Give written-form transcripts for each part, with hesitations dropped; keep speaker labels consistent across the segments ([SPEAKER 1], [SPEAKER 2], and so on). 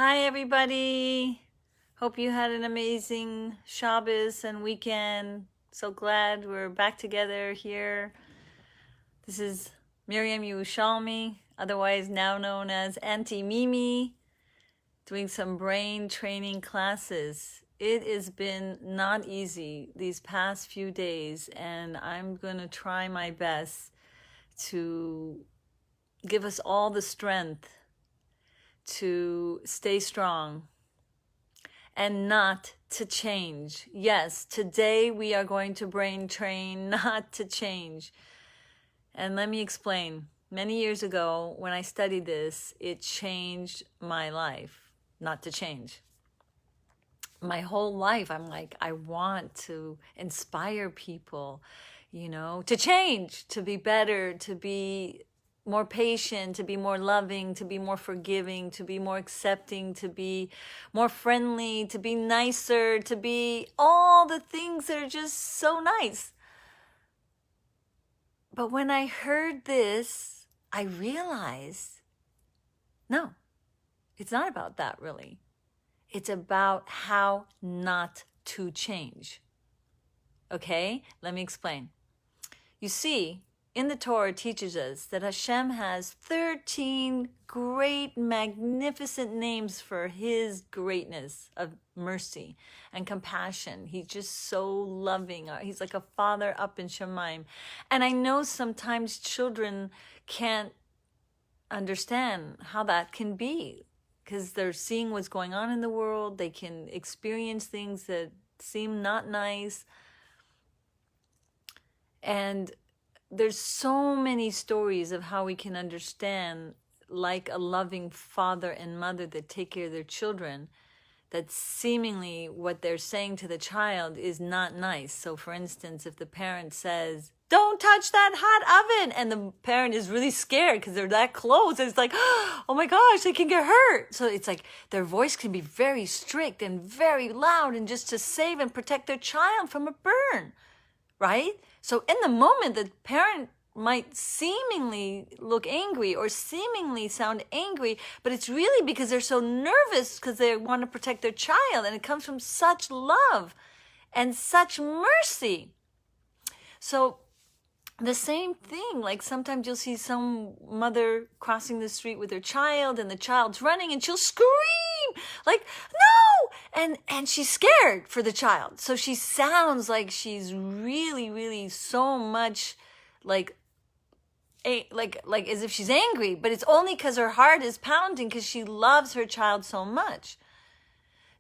[SPEAKER 1] Hi, everybody. Hope you had an amazing Shabbos and weekend. So glad we're back together here. This is Miriam Yerushalmi, otherwise now known as Auntie Mimi, doing some brain training classes. It has been not easy these past few days, and I'm going to try my best to give us all the strength to stay strong and not to change. Yes, today we are going to brain train not to change. And let me explain. Many years ago, when I studied this, it changed my life, not to change. My whole life, I'm like, I want to inspire people, to change, to be better, to be more patient, to be more loving, to be more forgiving, to be more accepting, to be more friendly, to be nicer, to be all the things that are just so nice. But when I heard this, I realized, no, it's not about that really. It's about how not to change. Okay, let me explain. You see, in the Torah, it teaches us that Hashem has 13 great, magnificent names for his greatness of mercy and compassion. He's just so loving. He's like a father up in Shemaim. And I know sometimes children can't understand how that can be because they're seeing what's going on in the world. They can experience things that seem not nice. And there's so many stories of how we can understand, like a loving father and mother that take care of their children, that seemingly what they're saying to the child is not nice. So for instance, if the parent says, don't touch that hot oven, and the parent is really scared because they're that close, it's like, oh my gosh, they can get hurt. So it's like their voice can be very strict and very loud, and just to save and protect their child from a burn, right? So in the moment, the parent might seemingly look angry or seemingly sound angry, but it's really because they're so nervous because they want to protect their child, and it comes from such love and such mercy. So the same thing, like sometimes you'll see some mother crossing the street with her child and the child's running and she'll scream like, no! And she's scared for the child. So she sounds like she's really, really so much like as if she's angry, but it's only because her heart is pounding because she loves her child so much.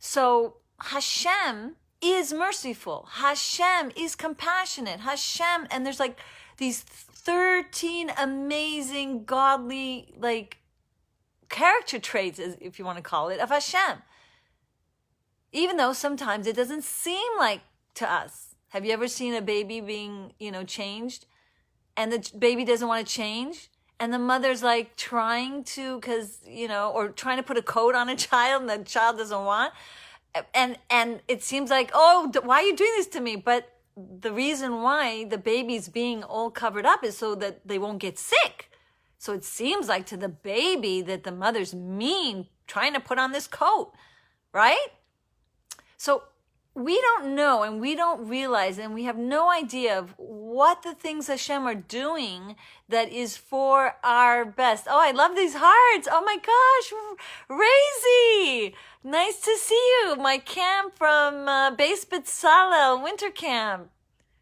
[SPEAKER 1] So Hashem is merciful. Hashem is compassionate. Hashem, and there's like these 13 amazing godly character traits, if you want to call it, of Hashem. Even though sometimes it doesn't seem like to us. Have you ever seen a baby being, changed? And the baby doesn't want to change? And the mother's like trying to, or trying to put a coat on a child and the child doesn't want. And it seems like, oh, why are you doing this to me? But the reason why the baby's being all covered up is so that they won't get sick. So it seems like to the baby that the mother's mean, trying to put on this coat, right? So we don't know, and we don't realize, and we have no idea of what the things Hashem are doing that is for our best. Oh, I love these hearts. Oh my gosh, Razy, nice to see you. My camp from Beis Betzalel winter camp.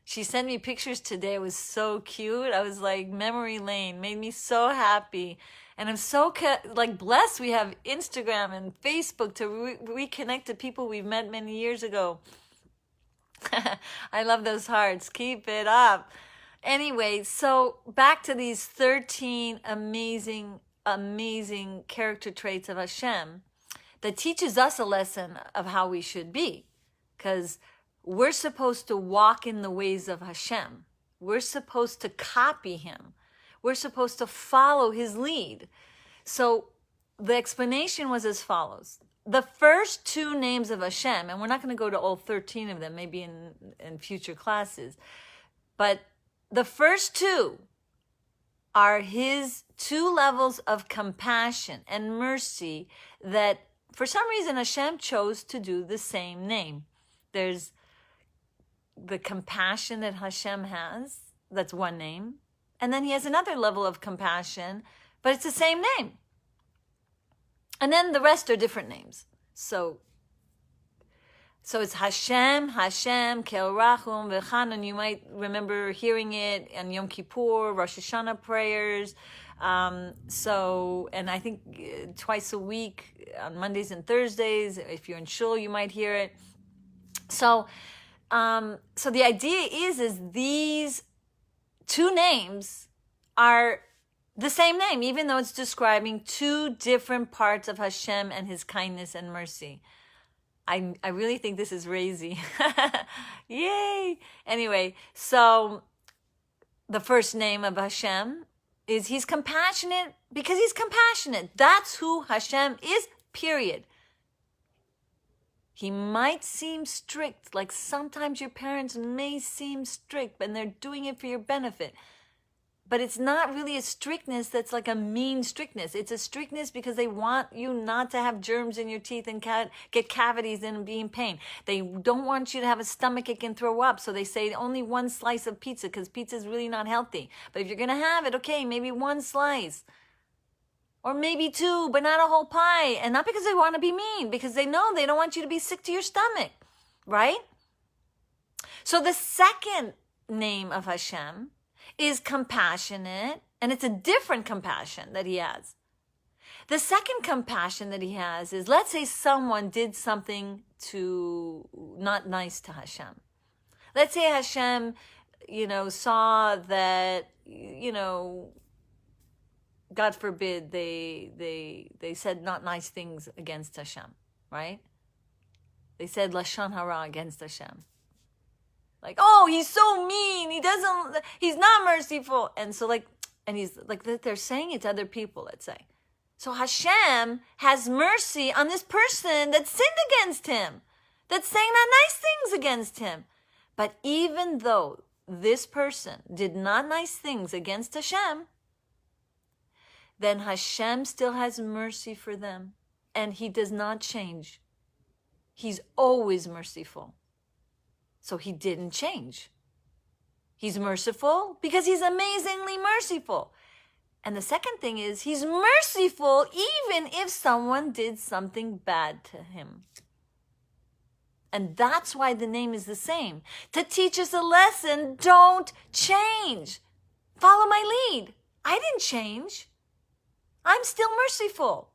[SPEAKER 1] She sent me pictures today. It was so cute. I was like, memory lane, made me so happy. And I'm so blessed we have Instagram and Facebook to reconnect to people we've met many years ago. I love those hearts. Keep it up. Anyway, so back to these 13 amazing, amazing character traits of Hashem that teaches us a lesson of how we should be. Because we're supposed to walk in the ways of Hashem. We're supposed to copy him. We're supposed to follow his lead. So the explanation was as follows. The first two names of Hashem, and we're not going to go to all 13 of them, maybe in future classes, but the first two are his two levels of compassion and mercy that for some reason, Hashem chose to do the same name. There's the compassion that Hashem has, that's one name. And then he has another level of compassion, but it's the same name. And then the rest are different names. So it's Hashem, Kel Rachum V'Chanun. You might remember hearing it on Yom Kippur, Rosh Hashanah prayers. And I think twice a week on Mondays and Thursdays. If you're in shul, you might hear it. So the idea is these two names are the same name, even though it's describing two different parts of Hashem and his kindness and mercy. I really think this is crazy. Yay! Anyway, so the first name of Hashem is he's compassionate because he's compassionate. That's who Hashem is, period. He might seem strict, like sometimes your parents may seem strict, and they're doing it for your benefit. But it's not really a strictness that's like a mean strictness. It's a strictness because they want you not to have germs in your teeth and get cavities and be in pain. They don't want you to have a stomachache and throw up. So they say only one slice of pizza because pizza is really not healthy. But if you're going to have it, okay, maybe one slice. Or maybe two, but not a whole pie. And not because they want to be mean, because they know they don't want you to be sick to your stomach. Right? So the second name of Hashem is compassionate, and it's a different compassion that he has. The second compassion that he has is, let's say someone did something not nice to Hashem. Let's say Hashem, saw that, God forbid, they said not nice things against Hashem, right? They said Lashon Hara against Hashem. Like, oh, he's so mean. He's not merciful. And so he's like, they're saying it to other people, let's say. So Hashem has mercy on this person that sinned against him, that's saying not nice things against him. But even though this person did not nice things against Hashem, then Hashem still has mercy for them. And he does not change. He's always merciful. So he didn't change. He's merciful because he's amazingly merciful. And the second thing is he's merciful even if someone did something bad to him. And that's why the name is the same. To teach us a lesson, don't change. Follow my lead. I didn't change. I'm still merciful,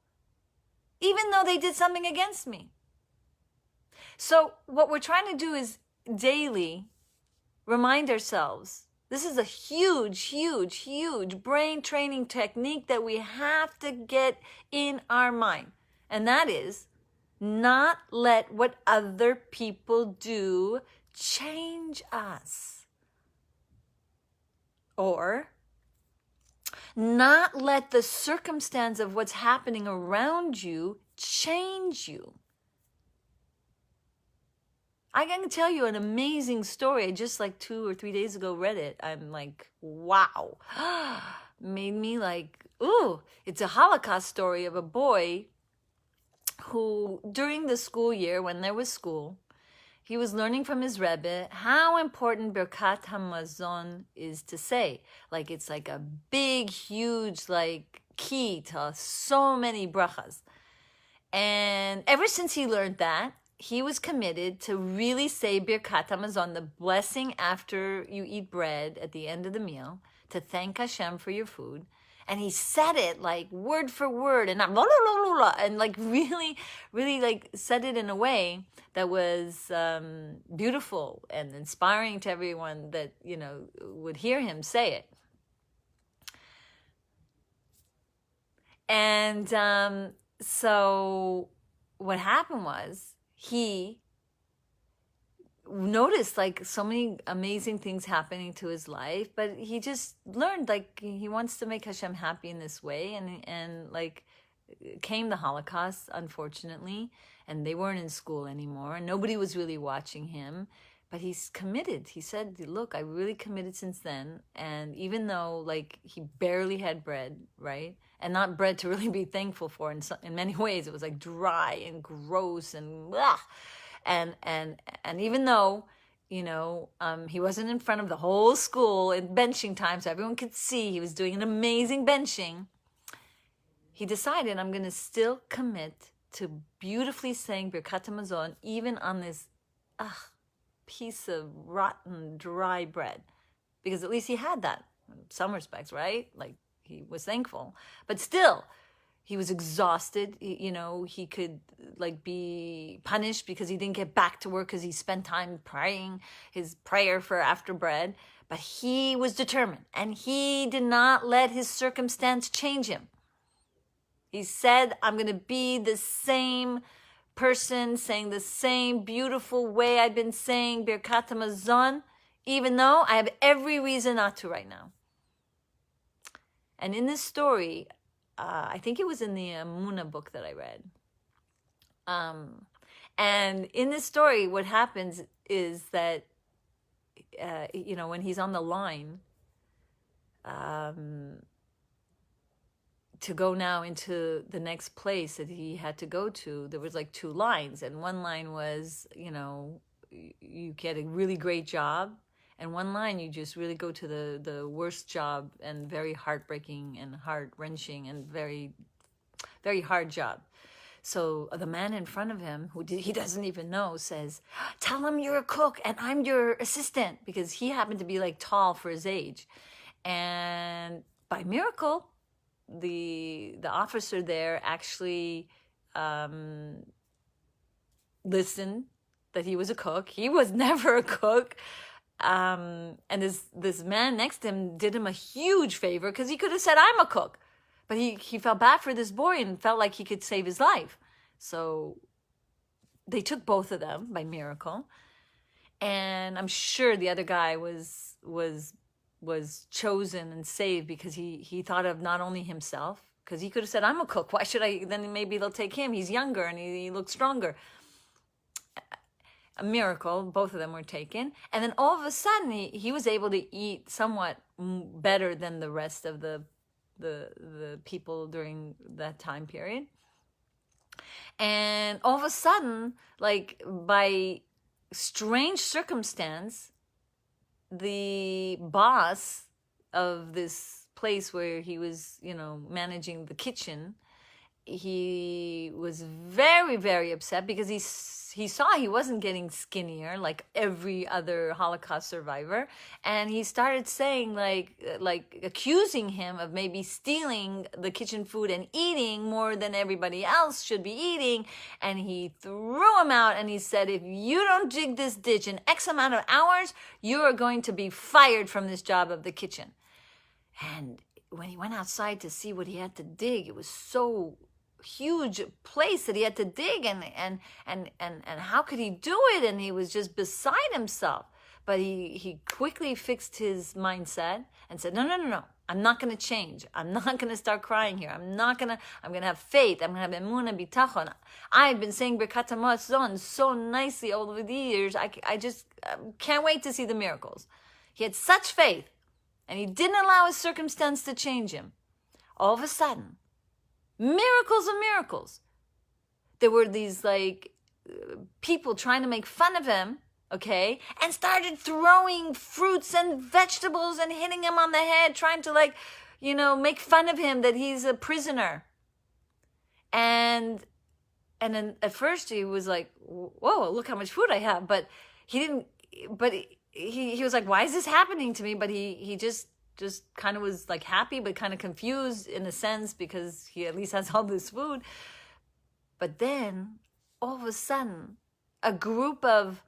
[SPEAKER 1] even though they did something against me. So what we're trying to do is daily remind ourselves, this is a huge brain training technique that we have to get in our mind. And that is not let what other people do change us. Or not let the circumstance of what's happening around you change you. I can tell you an amazing story. I just 2 or 3 days ago read it. I'm like, wow. Made me ooh. It's a Holocaust story of a boy who, during the school year, when there was school, he was learning from his Rebbe how important Birkat HaMazon is to say. It's like a big, huge, key to so many brachas. And ever since he learned that, he was committed to really say Birkat HaMazon, the blessing after you eat bread at the end of the meal, to thank Hashem for your food. And he said it word for word and not blah, blah, blah, blah, and really said it in a way that was beautiful and inspiring to everyone that, would hear him say it. And so what happened was, he noticed so many amazing things happening to his life, but he just learned he wants to make Hashem happy in this way, and came the Holocaust, unfortunately, and they weren't in school anymore, and nobody was really watching him. but he's committed. He said, look, I really committed since then. And even though like he barely had bread, right? And not bread to really be thankful for. In many ways, it was like dry and gross and ugh. And even though, he wasn't in front of the whole school in benching time so everyone could see he was doing an amazing benching, he decided, I'm going to still commit to beautifully saying Birkat Hamazon even on this piece of rotten, dry bread. Because at least he had that in some respects, right? Like, he was thankful. But still, he was exhausted. He could like be punished because he didn't get back to work because he spent time praying his prayer for after bread. But he was determined, and he did not let his circumstance change him. He said, I'm going to be the same person, saying the same beautiful way I've been saying Birkat Hamazon, even though I have every reason not to right now. And in this story, I think it was in the Muna book that I read. And in this story, what happens is that, when he's on the line, to go now into the next place that he had to go to, there was like 2 lines. And one line was, you get a really great job. And one line, you just really go to the worst job and very heartbreaking and heart-wrenching and very, very hard job. So the man in front of him, he doesn't even know, says, tell him you're a cook and I'm your assistant, because he happened to be like tall for his age. And by miracle, the officer there actually listened that he was a cook. He was never a cook. And this man next to him did him a huge favor, because he could have said, I'm a cook. But he felt bad for this boy and felt like he could save his life. So they took both of them by miracle. And I'm sure the other guy was chosen and saved because he thought of not only himself, because he could have said, I'm a cook. Why should I? Then maybe they'll take him. He's younger and he looks stronger. A miracle. Both of them were taken. And then all of a sudden, he was able to eat somewhat better than the rest of the people during that time period. And all of a sudden, like by strange circumstance, the boss of this place where he was, managing the kitchen, he was very, very upset because he saw he wasn't getting skinnier like every other Holocaust survivor. And he started saying like accusing him of maybe stealing the kitchen food and eating more than everybody else should be eating. And he threw him out and he said, if you don't dig this ditch in X amount of hours, you are going to be fired from this job of the kitchen. And when he went outside to see what he had to dig, it was so huge place that he had to dig, and how could he do it? And he was just beside himself. But he quickly fixed his mindset and said, no, I'm not going to change. I'm not going to start crying here. I'm going to have faith. I'm going to have emunah bitachon. I've been saying Birkat Hamazon so nicely over the years. I just can't wait to see the miracles. He had such faith, and he didn't allow his circumstance to change him. All of a sudden, miracles of miracles. There were these people trying to make fun of him, okay, and started throwing fruits and vegetables and hitting him on the head, trying to make fun of him that he's a prisoner. And then at first he was like, whoa, look how much food I have. But he was like, why is this happening to me? But he just kind of was like happy, but kind of confused in a sense, because he at least has all this food. But then all of a sudden, a group of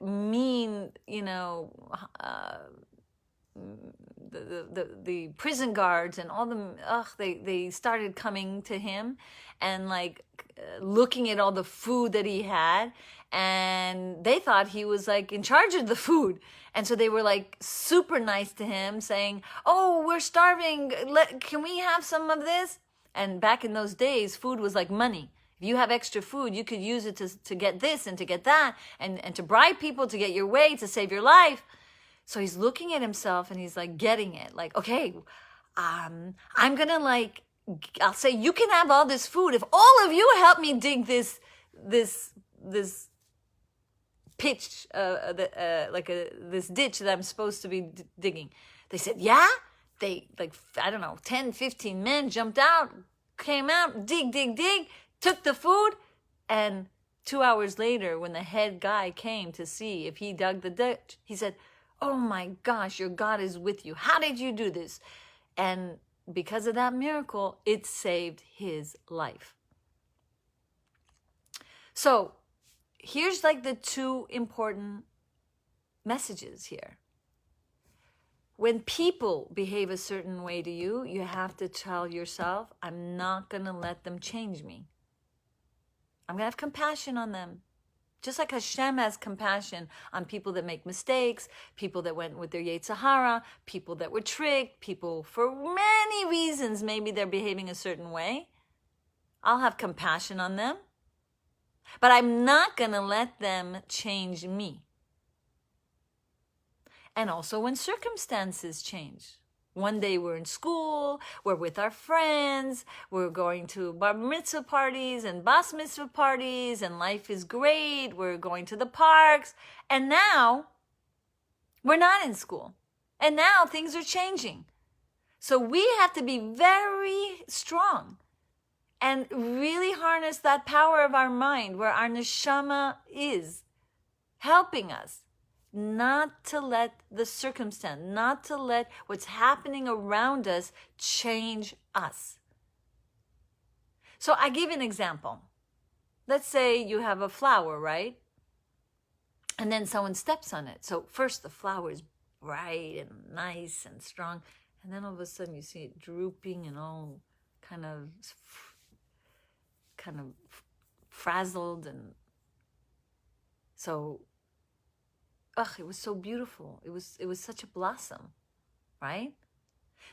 [SPEAKER 1] mean, the prison guards and all them, they started coming to him and looking at all the food that he had, and they thought he was in charge of the food. And so they were super nice to him, saying, oh, we're starving, can we have some of this? And back in those days, food was like money. If you have extra food, you could use it to get this and to get that and to bribe people to get your way, to save your life. So he's looking at himself and he's like getting it. Like, okay, I'm gonna like, I'll say, you can have all this food if all of you help me dig this pitch, this ditch that I'm supposed to be digging. They said, yeah? They, like, I don't know, 10, 15 men jumped out, came out, dig, took the food, and 2 hours later, when the head guy came to see if he dug the ditch, he said, oh my gosh, your God is with you. How did you do this? And because of that miracle, it saved his life. So here's like the two important messages here. When people behave a certain way to you, you have to tell yourself, I'm not going to let them change me. I'm going to have compassion on them. Just like Hashem has compassion on people that make mistakes, people that went with their Yetzer Hara, people that were tricked, people for many reasons, maybe they're behaving a certain way. I'll have compassion on them. But I'm not going to let them change me. And also when circumstances change. One day we're in school, we're with our friends, we're going to bar mitzvah parties and bas mitzvah parties, and life is great, we're going to the parks. And now we're not in school. And now things are changing. So we have to be very strong and really harness that power of our mind where our neshama is helping us not to let the circumstance, not to let what's happening around us change us. So I give an example. Let's say you have a flower, right? And then someone steps on it. So first the flower is bright and nice and strong. And then all of a sudden you see it drooping and all kind of frazzled, and so it was so beautiful. It was such a blossom, right?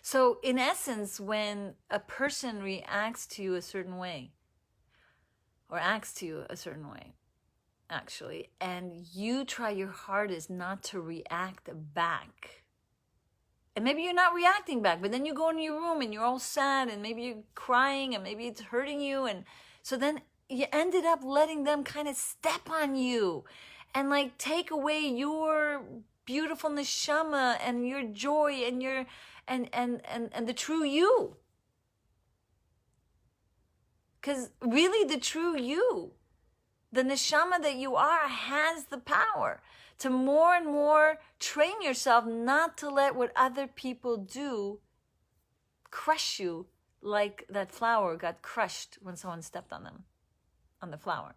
[SPEAKER 1] So in essence, when a person reacts to you a certain way, or acts to you a certain way, actually, and you try your hardest not to react back, and maybe you're not reacting back, but then you go in your room and you're all sad, and maybe you're crying, and maybe it's hurting you, and so then you ended up letting them kind of step on you and like take away your beautiful neshama and your joy and your and the true you. Because really the true you, the neshama that you are, has the power to more and more train yourself not to let what other people do crush you, like that flower got crushed when someone stepped on them, on the flower.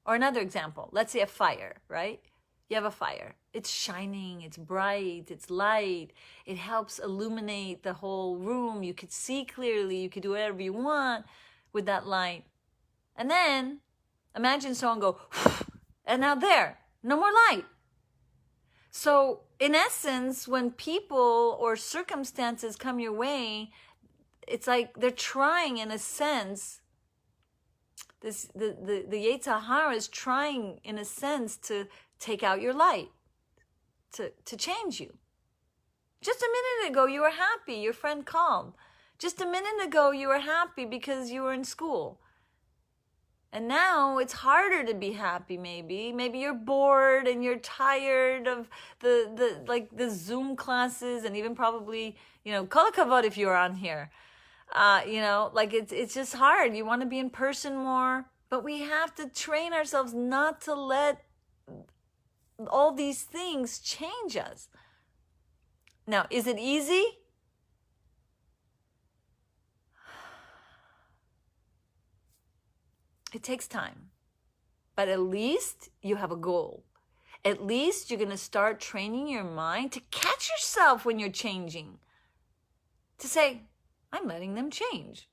[SPEAKER 1] Or another example, let's say a fire, right? You have a fire. It's shining, it's bright, it's light. It helps illuminate the whole room. You could see clearly, you could do whatever you want with that light. And then imagine someone go, and now there, no more light. So in essence, when people or circumstances come your way, it's like they're trying, in a sense, the Yetzer Hara is trying, in a sense, to take out your light, to change you. Just a minute ago, you were happy. Your friend called. Just a minute ago, you were happy because you were in school. And now it's harder to be happy, maybe. Maybe you're bored and you're tired of the Zoom classes, and even probably, kol hakavod if you're on here. It's just hard. You want to be in person more, but we have to train ourselves not to let all these things change us. Now, is it easy? It takes time, but at least you have a goal. At least you're going to start training your mind to catch yourself when you're changing, to say, I'm letting them change.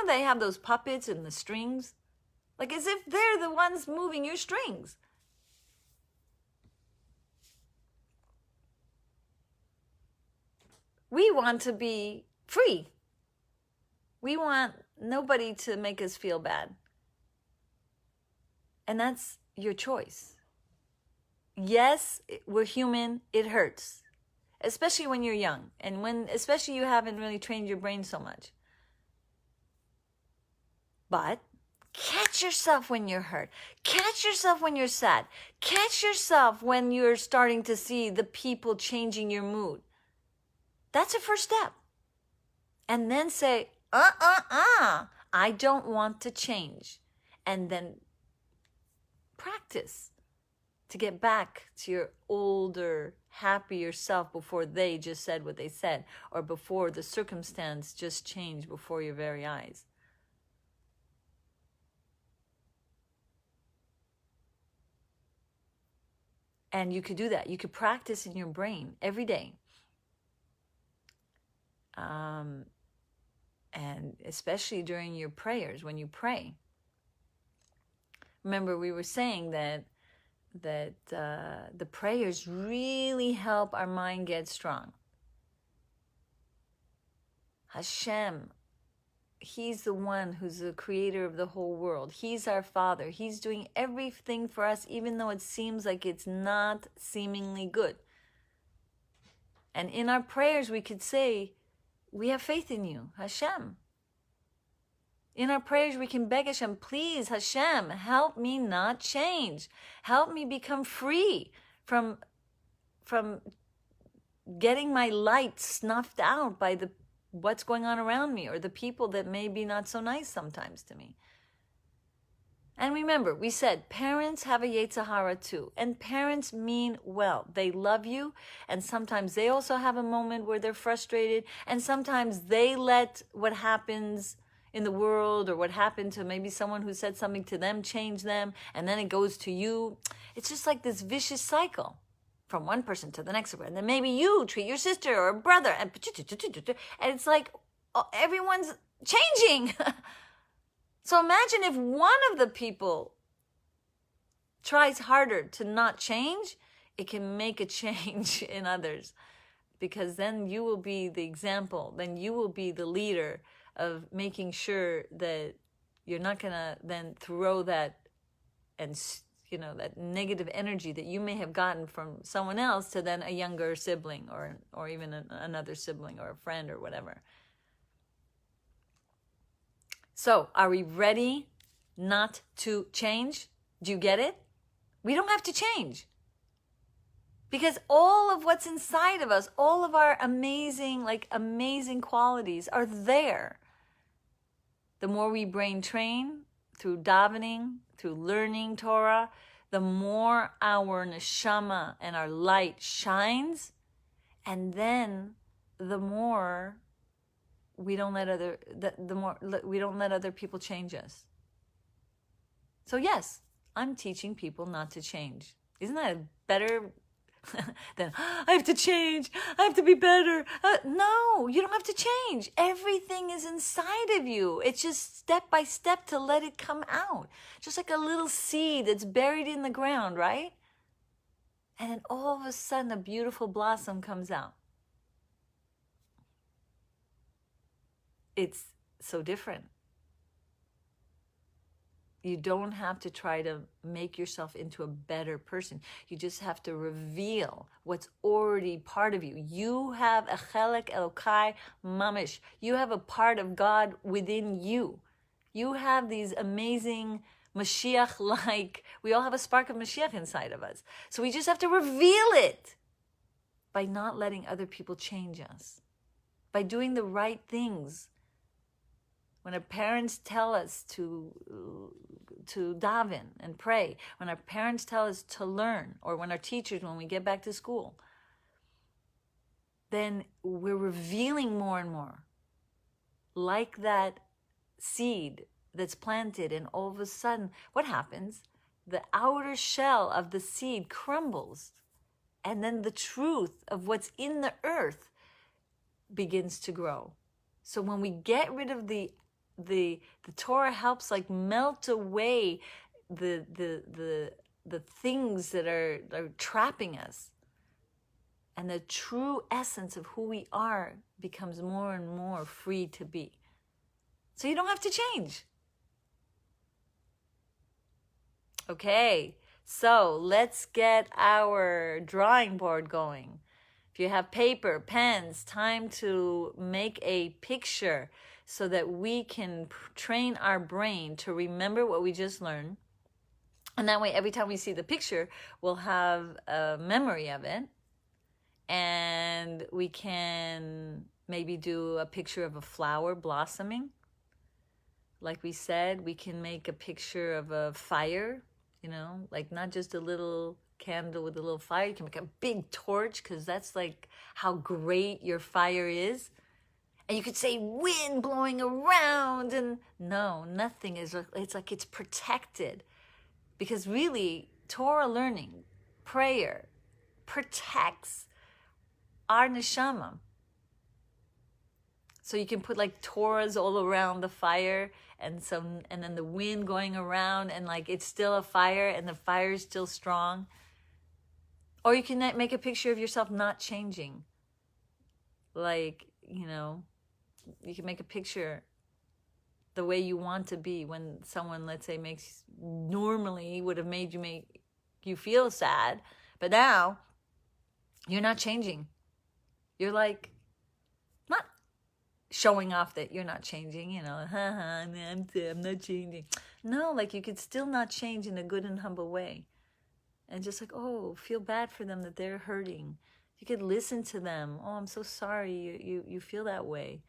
[SPEAKER 1] They have those puppets and the strings, like as if they're the ones moving your strings. We want to be free. We want nobody to make us feel bad. And that's your choice. Yes, we're human. It hurts, especially when you're young, and when especially you haven't really trained your brain so much. But catch yourself when you're hurt. Catch yourself when you're sad. Catch yourself when you're starting to see the people changing your mood. That's a first step. And then say, I don't want to change. And then practice to get back to your older, happier self before they just said what they said, or before the circumstance just changed before your very eyes. And you could do that. You could practice in your brain every day. And especially during your prayers, when you pray. Remember, we were saying that the prayers really help our mind get strong. Hashem, He's the one who's the creator of the whole world. He's our Father. He's doing everything for us, even though it seems like it's not seemingly good. And in our prayers, we could say, we have faith in you, Hashem. In our prayers, we can beg Hashem, please, Hashem, help me not change. Help me become free from getting my light snuffed out by what's going on around me, or the people that may be not so nice sometimes to me. And remember, we said parents have a Yetzer Hara too. And parents mean well. They love you. And sometimes they also have a moment where they're frustrated. And sometimes they let what happens in the world, or what happened to maybe someone who said something to them, change them. And then it goes to you. It's just like this vicious cycle from one person to the next. And then maybe you treat your sister or brother. And it's like everyone's changing. So imagine if one of the people tries harder to not change, it can make a change in others, because then you will be the example. Then you will be the leader of making sure that you're not going to then throw that, and that negative energy that you may have gotten from someone else to then a younger sibling, or even another sibling, or a friend, or whatever. So, are we ready not to change? Do you get it? We don't have to change. Because all of what's inside of us, all of our amazing qualities are there. The more we brain train through davening, through learning Torah, the more our neshama and our light shines, and then the more we don't let other people change us. So yes, I'm teaching people not to change. Isn't that better than I have to change, I have to be better? No, you don't have to change. Everything is inside of you. It's just step by step to let it come out. Just like a little seed that's buried in the ground, right? And then all of a sudden a beautiful blossom comes out. It's so different. You don't have to try to make yourself into a better person. You just have to reveal what's already part of you. You have a chelek Elokai mamish. You have a part of God within you. You have these amazing Mashiach-like, we all have a spark of Mashiach inside of us. So we just have to reveal it by not letting other people change us, by doing the right things. When our parents tell us to daven and pray, when our parents tell us to learn, or when our teachers, when we get back to school, then we're revealing more and more. Like that seed that's planted, and all of a sudden, what happens? The outer shell of the seed crumbles, and then the truth of what's in the earth begins to grow. So when we get rid of the Torah helps like melt away the things that are trapping us, and the true essence of who we are becomes more and more free to be. So you don't have to change. Okay, so let's get our drawing board going. If you have paper, pens, time to make a picture so that we can train our brain to remember what we just learned. And that way, every time we see the picture, we'll have a memory of it. And we can maybe do a picture of a flower blossoming. Like we said, we can make a picture of a fire, like not just a little candle with a little fire. You can make a big torch, because that's like how great your fire is. And you could say wind blowing around, and no, nothing is. It's like it's protected, because really Torah learning, prayer, protects our neshama. So you can put like Torahs all around the fire, and then the wind going around, and like it's still a fire, and the fire is still strong. Or you can make a picture of yourself not changing. Like, you can make a picture the way you want to be when someone, let's say, normally would have made you feel sad, but now you're not changing. You're like not showing off that you're not changing, I'm not changing. No, like you could still not change in a good and humble way. And just like, feel bad for them that they're hurting. You could listen to them. I'm so sorry you feel that way.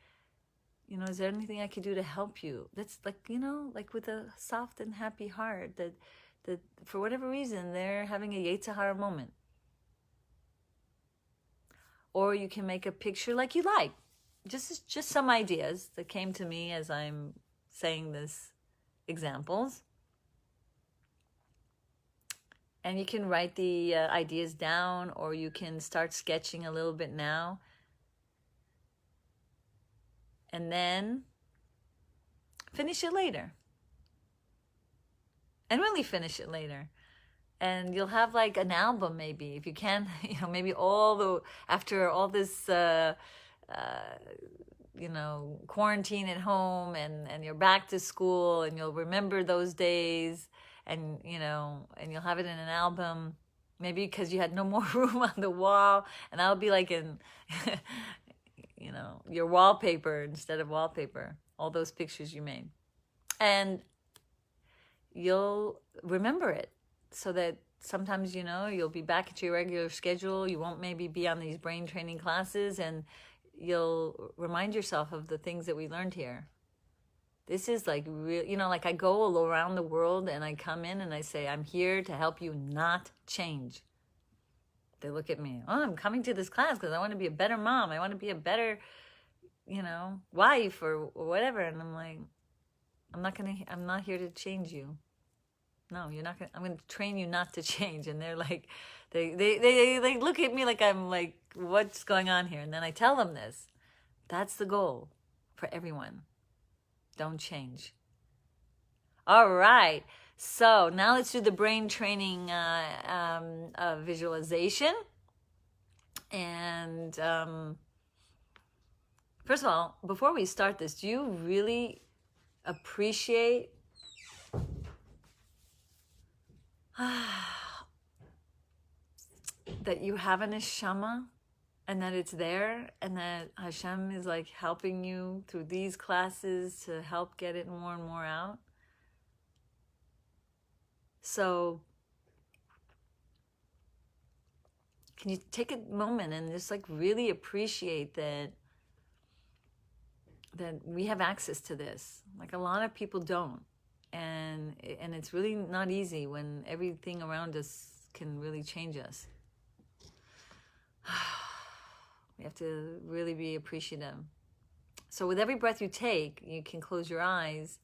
[SPEAKER 1] Is there anything I could do to help you? That's like, like with a soft and happy heart that for whatever reason, they're having a Yetzer Hara moment. Or you can make a picture like you like. Just some ideas that came to me as I'm saying this examples. And you can write the ideas down, or you can start sketching a little bit now. And then finish it later. And really finish it later. And you'll have like an album maybe, if you can, maybe after all this, quarantine at home, and you're back to school, and you'll remember those days, and you'll have it in an album, maybe because you had no more room on the wall, and that'll be like in, your wallpaper instead of wallpaper, all those pictures you made. And you'll remember it, so that sometimes, you'll be back at your regular schedule. You won't maybe be on these brain training classes, and you'll remind yourself of the things that we learned here. This is like real, like I go all around the world, and I come in and I say, I'm here to help you not change. They look at me, I'm coming to this class because I want to be a better mom. I want to be a better, wife or whatever. And I'm like, I'm not here to change you. No, you're not I'm going to train you not to change. And they're like, they look at me like I'm like, what's going on here? And then I tell them this. That's the goal for everyone. Don't change. All right. So now let's do the brain training visualization. And first of all, before we start this, do you really appreciate that you have a neshama, and that it's there, and that Hashem is like helping you through these classes to help get it more and more out? So can you take a moment and just like really appreciate that we have access to this? Like a lot of people don't. And it's really not easy when everything around us can really change us. We have to really be appreciative. So with every breath you take, you can close your eyes,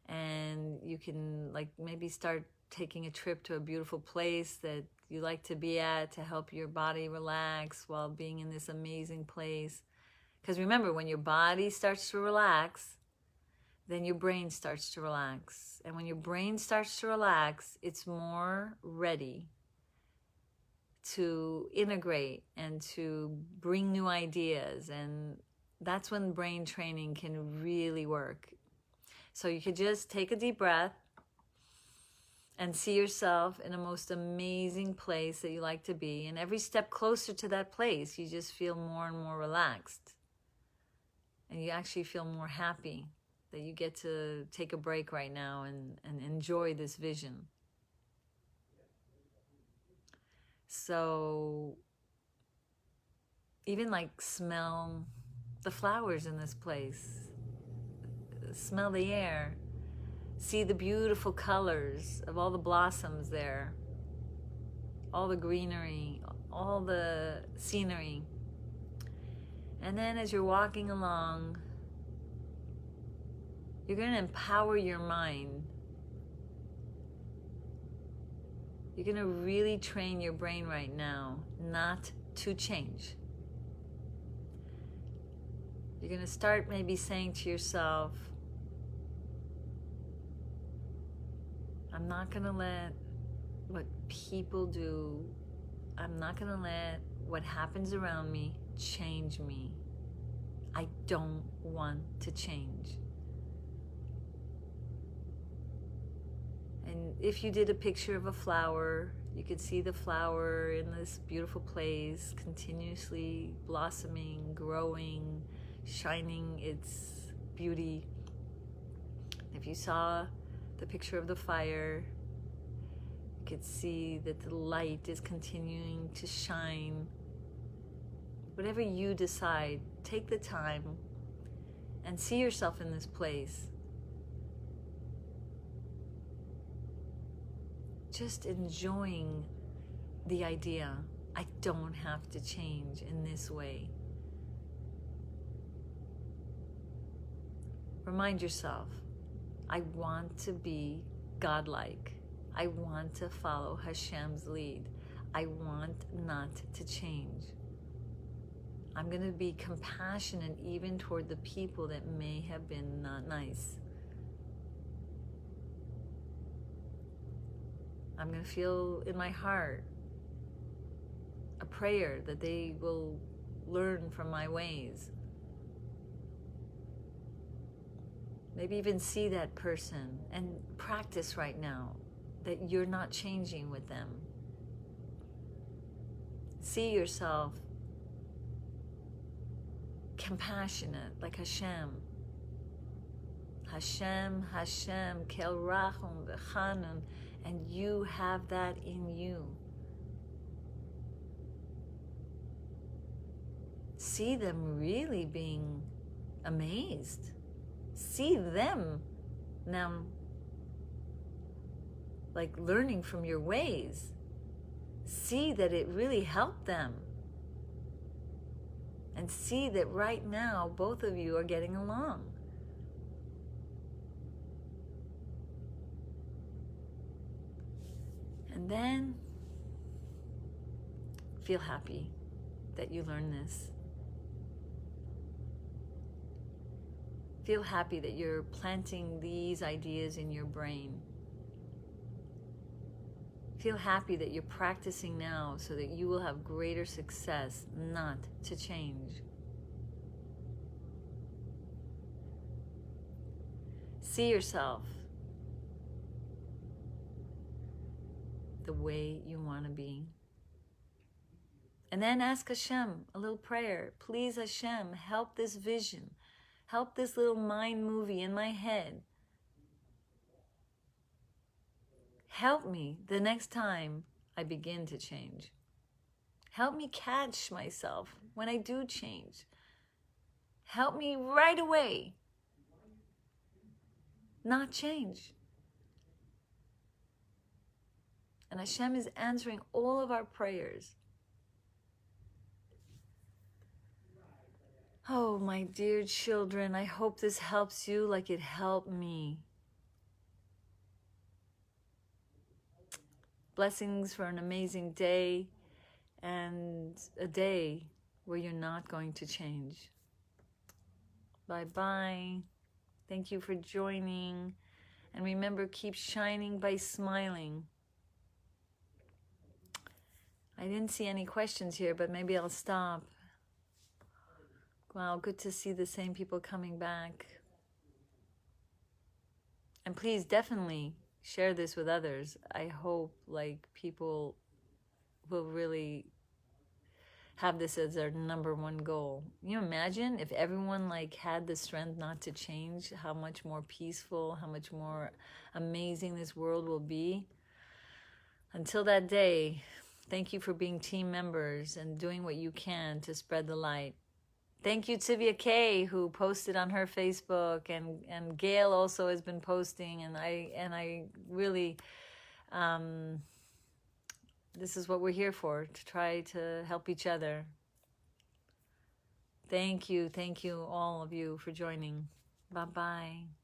[SPEAKER 1] and you can like maybe start taking a trip to a beautiful place that you like to be at to help your body relax while being in this amazing place. Because remember, when your body starts to relax, then your brain starts to relax. And when your brain starts to relax, it's more ready to integrate and to bring new ideas. And that's when brain training can really work. So you could just take a deep breath and see yourself in a most amazing place that you like to be. And every step closer to that place, you just feel more and more relaxed. And you actually feel more happy that you get to take a break right now and enjoy this vision. So even like smell the flowers in this place. Smell the air. See the beautiful colors of all the blossoms there, all the greenery, all the scenery. And then as you're walking along, you're going to empower your mind. You're going to really train your brain right now not to change. You're going to start maybe saying to yourself, I'm not going to let what people do, I'm not going to let what happens around me change me. I don't want to change. And if you did a picture of a flower, you could see the flower in this beautiful place, continuously blossoming, growing, shining its beauty. If you saw the picture of the fire, you could see that the light is continuing to shine. Whatever you decide, take the time and see yourself in this place. Just enjoying the idea, I don't have to change in this way. Remind yourself, I want to be godlike. I want to follow Hashem's lead. I want not to change. I'm going to be compassionate even toward the people that may have been not nice. I'm going to feel in my heart a prayer that they will learn from my ways. Maybe even see that person and practice right now that you're not changing with them. See yourself compassionate like Hashem. Hashem, Hashem, Kel Rachum V'Chanun, and you have that in you. See them really being amazed. See them now like learning from your ways. See that it really helped them. And see that right now both of you are getting along. And then feel happy that you learned this. Feel happy that you're planting these ideas in your brain. Feel happy that you're practicing now so that you will have greater success not to change. See yourself the way you want to be. And then ask Hashem a little prayer. Please, Hashem, help this vision. Help this little mind movie in my head. Help me the next time I begin to change. Help me catch myself when I do change. Help me right away not change. And Hashem is answering all of our prayers. Oh, my dear children, I hope this helps you like it helped me. Blessings for an amazing day and a day where you're not going to change. Bye-bye. Thank you for joining. And remember, keep shining by smiling. I didn't see any questions here, but maybe I'll stop. Wow, good to see the same people coming back. And please definitely share this with others. I hope like people will really have this as their number one goal. Can you imagine if everyone like had the strength not to change, how much more peaceful, how much more amazing this world will be? Until that day, thank you for being team members and doing what you can to spread the light. Thank you, Tivia K, who posted on her Facebook, and Gail also has been posting, and I really, this is what we're here for, to try to help each other. Thank you, all of you for joining. Bye-bye.